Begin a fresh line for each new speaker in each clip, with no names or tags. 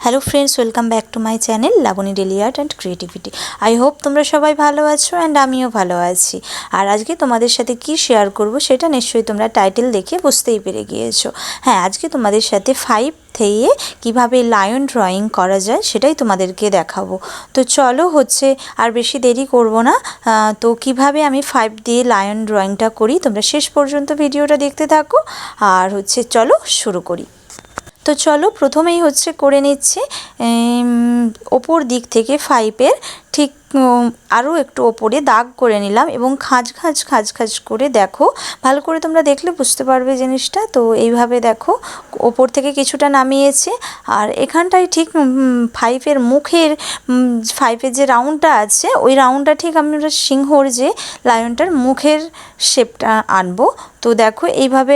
Hello friends, welcome back to my channel Labani daily art and creativity. I hope তোমরা সবাই ভালো আছো and আমিও ভালো আছি। আর আজকে তোমাদের সাথে কি শেয়ার করব সেটা নিশ্চয়ই তোমরা টাইটেল দেখে বুঝতেই পেরে গিয়েছো। হ্যাঁ, আজকে তোমাদের সাথে 5 থেকে কীভাবে লায়ন ড্রয়িং করা যায় সেটাই তোমাদেরকে দেখাবো। তো চলো আর বেশি দেরি করব না। তো কিভাবে আমি 5 দিয়ে লায়ন ড্রয়িংটা করি তোমরা শেষ পর্যন্ত ভিডিওটা দেখতে থাকো। আর চলো শুরু করি। তো চলো প্রথমেই করে নিচ্ছি ওপর দিক থেকে 5-এর ঠিক আরও একটু ওপরে দাগ করে নিলাম এবং খাঁজ খাঁজ করে দেখো, ভালো করে তোমরা দেখলে বুঝতে পারবে জিনিসটা। তো এইভাবে দেখো ওপর থেকে কিছুটা নামিয়েছে আর এখানটায় ঠিক 5-এর মুখের 5-এর যে রাউন্ডটা আছে ওই রাউন্ডটা ঠিক আমরা সিংহর যে লায়নটার মুখের শেপটা আনবো। তো দেখো এইভাবে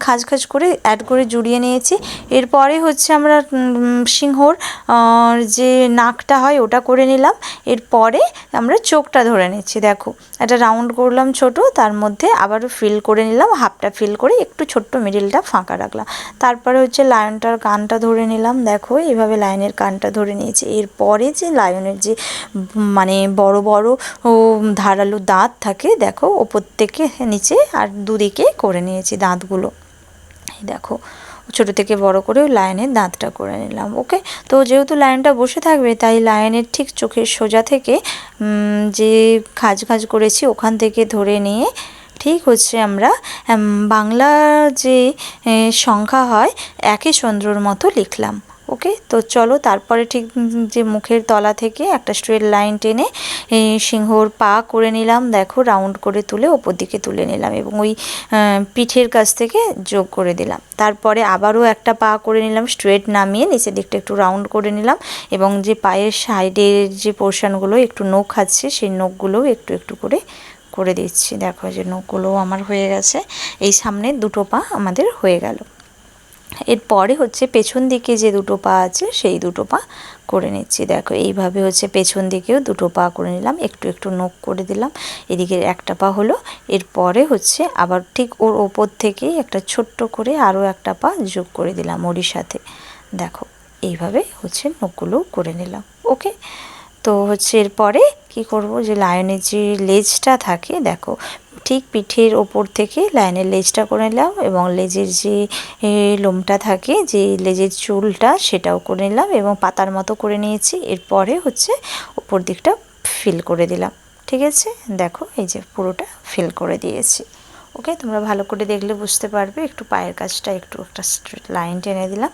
খাঁজ করে অ্যাড করে জুড়িয়ে নিয়েছি। এরপরে আমরা সিংহর যে নাকটা হয় ওটা করে নিলাম। এরপরে আমরা চোখটা ধরে নিচ্ছি। দেখো একটা রাউন্ড করলাম ছোট, তার মধ্যে আবারও ফিল করে নিলাম, হাফটা ফিল করে একটু ছোট্ট মিডিলটা ফাঁকা রাখলাম। তারপরে লায়নটার কানটা ধরে নিলাম। দেখো এইভাবে লায়নের কানটা ধরে নিয়েছি। এরপরে যে লায়নের যে মানে বড় বড় ধারালো দাঁত থাকে দেখো ওপর থেকে নিচে আর দুদিকে করে নিয়েছি দাঁতগুলো। দেখো ছোট থেকে বড় করে লায়নের দাঁতটা করে নিলাম। ওকে, তো যেহেতু লায়নটা বসে থাকবে তাই লায়নের ঠিক চোখের সোজা থেকে যে খাঁজ করেছি ওখান থেকে ধরে নিয়ে ঠিক আমরা বাংলা যে সংখ্যা হয় একে চন্দ্রর মতো লিখলাম। ওকে, তো চলো তারপরে ঠিক যে মুখের তলা থেকে একটা স্ট্রেট লাইন টেনে সিংহর পা করে নিলাম। দেখো রাউন্ড করে তুলে ওপর দিকে তুলে নিলাম এবং ওই পিঠের কাছ থেকে যোগ করে দিলাম। তারপরে আবারও একটা পা করে নিলাম, স্ট্রেট নামিয়ে নিচের দিকটা একটু রাউন্ড করে নিলাম এবং যে পায়ের সাইডের যে পোর্শনগুলো একটু নখ আছে সেই নখগুলোও একটু করে দিচ্ছি। দেখো যে নখগুলো আমার হয়ে গেছে। এই সামনের দুটো পা আমাদের হয়ে গেল। এরপরে পেছন দিকে যে দুটো পা আছে সেই দুটো পা করে নিচ্ছি। দেখো এইভাবে পেছন দিকেও দুটো পা করে নিলাম, একটু নখ করে দিলাম। এদিকে একটা পা হলো। এরপরে আবার ঠিক ওর ওপর থেকেই একটা ছোট্ট করে আরও একটা পা যোগ করে দিলাম ওরই সাথে। দেখো এইভাবে নখগুলো করে নিলাম। ওকে, তো এরপরে কি করব, যে লায়নের যে লেজটা থাকে দেখো ঠিক পিঠের ওপর থেকে লায়নের লেজটা করে নিলাম এবং লেজের যে লোমটা থাকে যে লেজের চুলটা সেটাও করে নিলাম এবং পাতার মতো করে নিয়েছি। এরপরে ওপর দিকটা ফিল করে দিলাম। ঠিক আছে, দেখো এই যে পুরোটা ফিল করে দিয়েছি। ওকে, তোমরা ভালো করে দেখলে বুঝতে পারবে। একটু পায়ের কাছটা একটা স্ট্রেট লাইন টেনে দিলাম।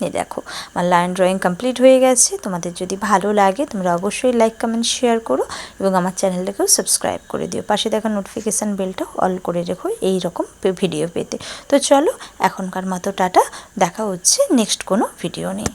এই দেখো আমার লায়ন ড্রয়িং কমপ্লিট হয়ে গেছে। তোমাদের যদি ভালো লাগে তোমরা অবশ্যই লাইক কমেন্ট শেয়ার করো এবং আমার চ্যানেলটাকেও সাবস্ক্রাইব করে দিও। পাশে দেখা নোটিফিকেশান বেলটাও অল করে রেখো এই রকম ভিডিও পেতে। তো চলো এখনকার মতো টাটা, দেখা হচ্ছে নেক্সট কোনো ভিডিও নিয়ে।